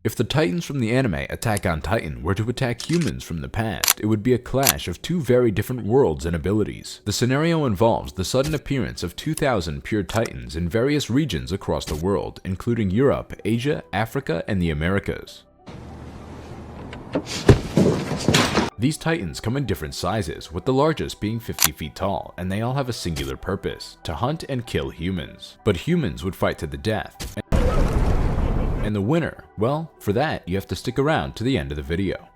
If the Titans from the anime Attack on Titan were to attack humans from the past, it would be a clash of two very different worlds and abilities. The scenario involves the sudden appearance of 2,000 pure Titans in various regions across the world, including Europe, Asia, Africa, and the Americas. These Titans come in different sizes, with the largest being 50 feet tall, and they all have a singular purpose: to hunt and kill humans. But humans would fight to the death. And the winner, well, for that you have to stick around to the end of the video.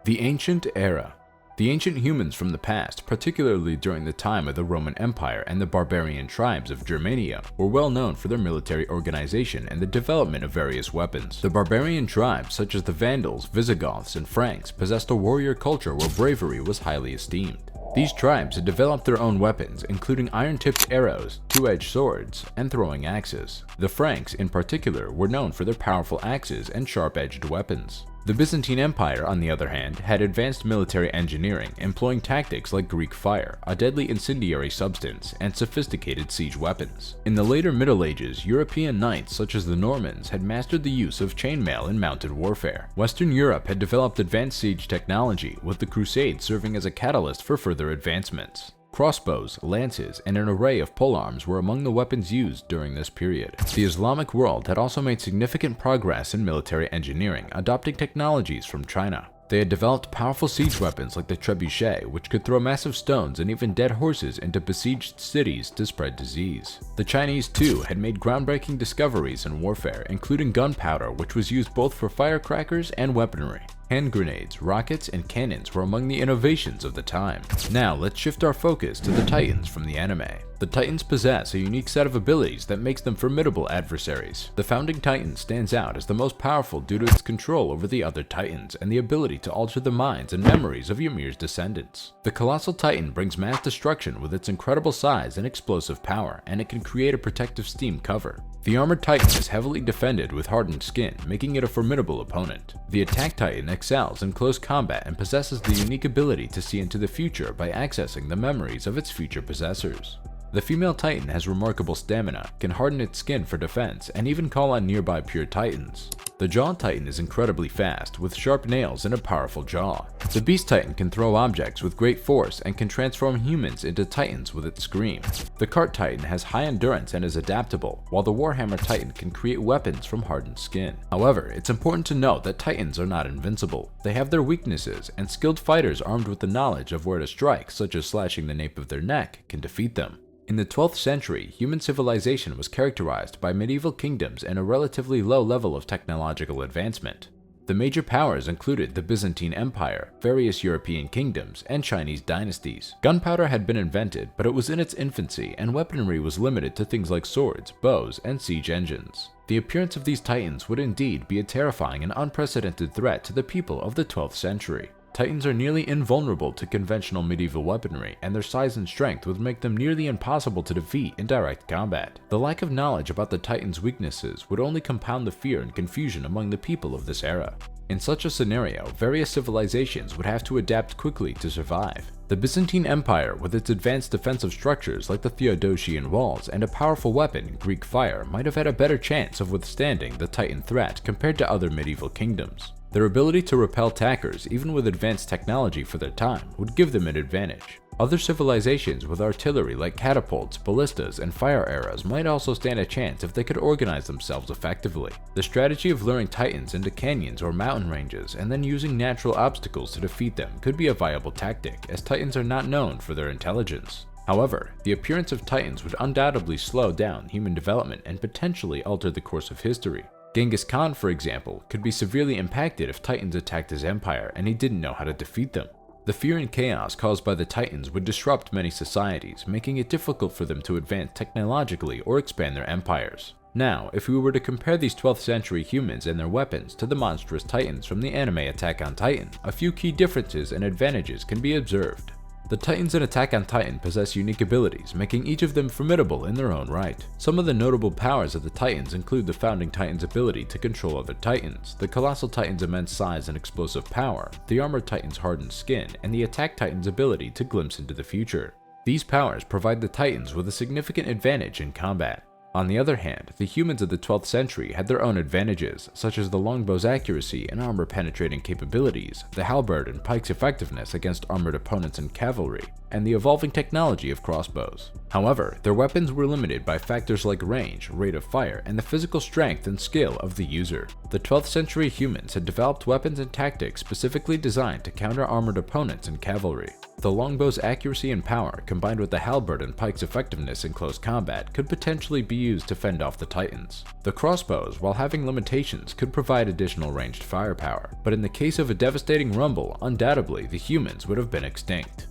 The Ancient Era. The ancient humans from the past, particularly during the time of the Roman Empire and the barbarian tribes of Germania, were well known for their military organization and the development of various weapons. The barbarian tribes, such as the Vandals, Visigoths, and Franks, possessed a warrior culture where bravery was highly esteemed. These tribes had developed their own weapons, including iron-tipped arrows, two-edged swords, and throwing axes. The Franks, in particular, were known for their powerful axes and sharp-edged weapons. The Byzantine Empire, on the other hand, had advanced military engineering, employing tactics like Greek fire, a deadly incendiary substance, and sophisticated siege weapons. In the later Middle Ages, European knights such as the Normans had mastered the use of chainmail in mounted warfare. Western Europe had developed advanced siege technology, with the Crusades serving as a catalyst for further advancements. Crossbows, lances, and an array of polearms were among the weapons used during this period. The Islamic world had also made significant progress in military engineering, adopting technologies from China. They had developed powerful siege weapons like the trebuchet, which could throw massive stones and even dead horses into besieged cities to spread disease. The Chinese, too, had made groundbreaking discoveries in warfare, including gunpowder, which was used both for firecrackers and weaponry. Hand grenades, rockets, and cannons were among the innovations of the time. Now let's shift our focus to the Titans from the anime. The Titans possess a unique set of abilities that makes them formidable adversaries. The Founding Titan stands out as the most powerful due to its control over the other Titans and the ability to alter the minds and memories of Ymir's descendants. The Colossal Titan brings mass destruction with its incredible size and explosive power, and it can create a protective steam cover. The Armored Titan is heavily defended with hardened skin, making it a formidable opponent. The Attack Titan excels in close combat and possesses the unique ability to see into the future by accessing the memories of its future possessors. The Female Titan has remarkable stamina, can harden its skin for defense, and even call on nearby pure Titans. The Jaw Titan is incredibly fast, with sharp nails and a powerful jaw. The Beast Titan can throw objects with great force and can transform humans into Titans with its scream. The Cart Titan has high endurance and is adaptable, while the Warhammer Titan can create weapons from hardened skin. However, it's important to note that Titans are not invincible. They have their weaknesses, and skilled fighters armed with the knowledge of where to strike, such as slashing the nape of their neck, can defeat them. In the 12th century, human civilization was characterized by medieval kingdoms and a relatively low level of technological advancement. The major powers included the Byzantine Empire, various European kingdoms, and Chinese dynasties. Gunpowder had been invented, but it was in its infancy, and weaponry was limited to things like swords, bows, and siege engines. The appearance of these titans would indeed be a terrifying and unprecedented threat to the people of the 12th century. Titans are nearly invulnerable to conventional medieval weaponry, and their size and strength would make them nearly impossible to defeat in direct combat. The lack of knowledge about the Titans' weaknesses would only compound the fear and confusion among the people of this era. In such a scenario, various civilizations would have to adapt quickly to survive. The Byzantine Empire, with its advanced defensive structures like the Theodosian walls and a powerful weapon, Greek fire, might have had a better chance of withstanding the Titan threat compared to other medieval kingdoms. Their ability to repel attackers, even with advanced technology for their time, would give them an advantage. Other civilizations with artillery like catapults, ballistas, and fire arrows might also stand a chance if they could organize themselves effectively. The strategy of luring titans into canyons or mountain ranges and then using natural obstacles to defeat them could be a viable tactic, as titans are not known for their intelligence. However, the appearance of titans would undoubtedly slow down human development and potentially alter the course of history. Genghis Khan, for example, could be severely impacted if Titans attacked his empire and he didn't know how to defeat them. The fear and chaos caused by the Titans would disrupt many societies, making it difficult for them to advance technologically or expand their empires. Now, if we were to compare these 12th century humans and their weapons to the monstrous Titans from the anime Attack on Titan, a few key differences and advantages can be observed. The Titans in Attack on Titan possess unique abilities, making each of them formidable in their own right. Some of the notable powers of the Titans include the Founding Titan's ability to control other Titans, the Colossal Titan's immense size and explosive power, the Armored Titan's hardened skin, and the Attack Titan's ability to glimpse into the future. These powers provide the Titans with a significant advantage in combat. On the other hand, the humans of the 12th century had their own advantages, such as the longbow's accuracy and armor-penetrating capabilities, the halberd and pike's effectiveness against armored opponents and cavalry, and the evolving technology of crossbows. However, their weapons were limited by factors like range, rate of fire, and the physical strength and skill of the user. The 12th century humans had developed weapons and tactics specifically designed to counter armored opponents and cavalry. The longbow's accuracy and power, combined with the halberd and pike's effectiveness in close combat, could potentially be used to fend off the Titans. The crossbows, while having limitations, could provide additional ranged firepower, but in the case of a devastating rumble, undoubtedly the humans would have been extinct.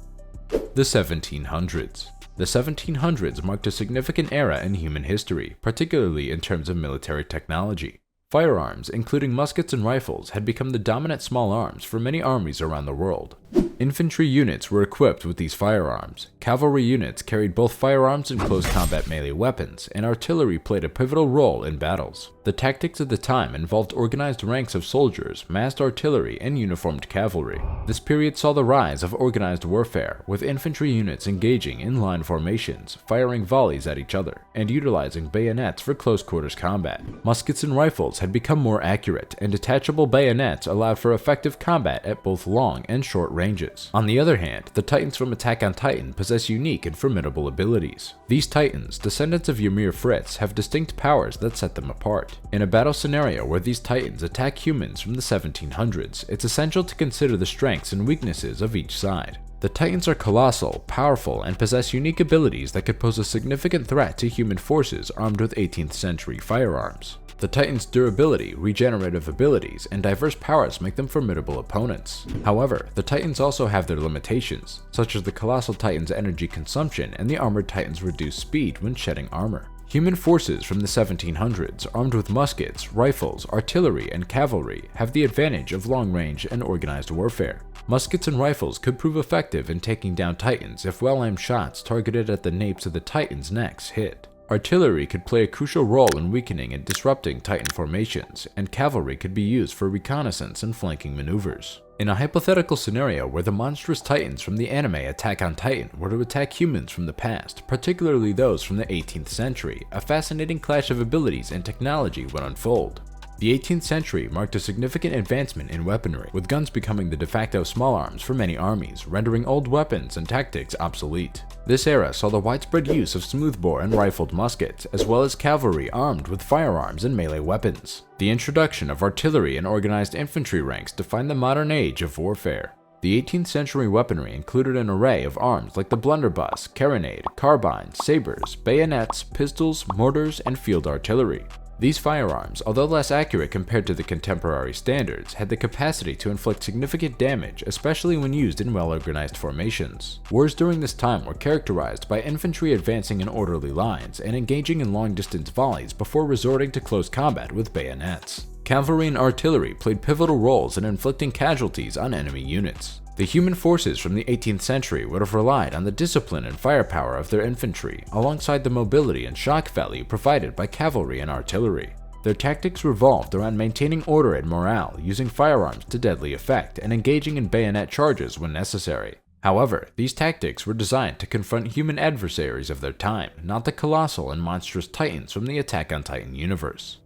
The 1700s. The 1700s marked a significant era in human history, particularly in terms of military technology. Firearms, including muskets and rifles, had become the dominant small arms for many armies around the world. Infantry units were equipped with these firearms. Cavalry units carried both firearms and close combat melee weapons, and artillery played a pivotal role in battles. The tactics of the time involved organized ranks of soldiers, massed artillery, and uniformed cavalry. This period saw the rise of organized warfare, with infantry units engaging in line formations, firing volleys at each other, and utilizing bayonets for close quarters combat. Muskets and rifles had become more accurate, and detachable bayonets allowed for effective combat at both long and short ranges. On the other hand, the Titans from Attack on Titan possess unique and formidable abilities. These Titans, descendants of Ymir Fritz, have distinct powers that set them apart. In a battle scenario where these Titans attack humans from the 1700s, it's essential to consider the strengths and weaknesses of each side. The Titans are colossal, powerful, and possess unique abilities that could pose a significant threat to human forces armed with 18th century firearms. The Titans' durability, regenerative abilities, and diverse powers make them formidable opponents. However, the Titans also have their limitations, such as the Colossal Titan's energy consumption and the Armored Titan's reduced speed when shedding armor. Human forces from the 1700s, armed with muskets, rifles, artillery, and cavalry, have the advantage of long-range and organized warfare. Muskets and rifles could prove effective in taking down Titans if well-aimed shots targeted at the napes of the Titans' necks hit. Artillery could play a crucial role in weakening and disrupting Titan formations, and cavalry could be used for reconnaissance and flanking maneuvers. In a hypothetical scenario where the monstrous Titans from the anime Attack on Titan were to attack humans from the past, particularly those from the 18th century, a fascinating clash of abilities and technology would unfold. The 18th century marked a significant advancement in weaponry, with guns becoming the de facto small arms for many armies, rendering old weapons and tactics obsolete. This era saw the widespread use of smoothbore and rifled muskets, as well as cavalry armed with firearms and melee weapons. The introduction of artillery and organized infantry ranks defined the modern age of warfare. The 18th century weaponry included an array of arms like the blunderbuss, carronade, carbines, sabers, bayonets, pistols, mortars, and field artillery. These firearms, although less accurate compared to the contemporary standards, had the capacity to inflict significant damage, especially when used in well-organized formations. Wars during this time were characterized by infantry advancing in orderly lines and engaging in long-distance volleys before resorting to close combat with bayonets. Cavalry and artillery played pivotal roles in inflicting casualties on enemy units. The human forces from the 18th century would have relied on the discipline and firepower of their infantry, alongside the mobility and shock value provided by cavalry and artillery. Their tactics revolved around maintaining order and morale, using firearms to deadly effect, and engaging in bayonet charges when necessary. However, these tactics were designed to confront human adversaries of their time, not the colossal and monstrous Titans from the Attack on Titan universe.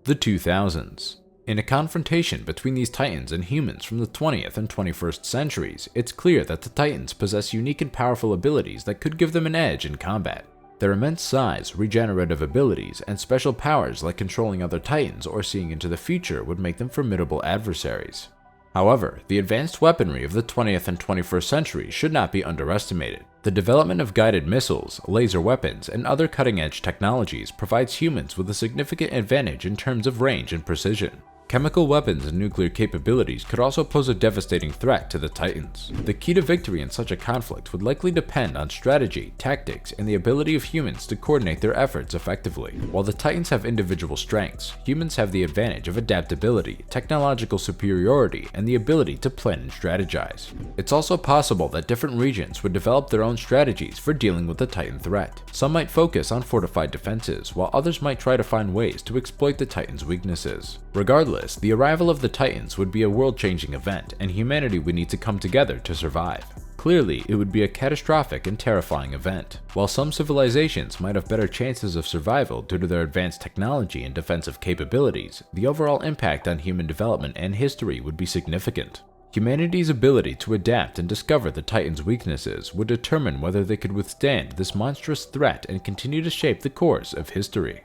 The 2000s. In a confrontation between these Titans and humans from the 20th and 21st centuries, it's clear that the Titans possess unique and powerful abilities that could give them an edge in combat. Their immense size, regenerative abilities, and special powers like controlling other Titans or seeing into the future would make them formidable adversaries. However, the advanced weaponry of the 20th and 21st centuries should not be underestimated. The development of guided missiles, laser weapons, and other cutting-edge technologies provides humans with a significant advantage in terms of range and precision. Chemical weapons and nuclear capabilities could also pose a devastating threat to the Titans. The key to victory in such a conflict would likely depend on strategy, tactics, and the ability of humans to coordinate their efforts effectively. While the Titans have individual strengths, humans have the advantage of adaptability, technological superiority, and the ability to plan and strategize. It's also possible that different regions would develop their own strategies for dealing with the Titan threat. Some might focus on fortified defenses, while others might try to find ways to exploit the Titans' weaknesses. Regardless, the arrival of the Titans would be a world-changing event, and humanity would need to come together to survive. Clearly, it would be a catastrophic and terrifying event. While some civilizations might have better chances of survival due to their advanced technology and defensive capabilities, the overall impact on human development and history would be significant. Humanity's ability to adapt and discover the Titans' weaknesses would determine whether they could withstand this monstrous threat and continue to shape the course of history.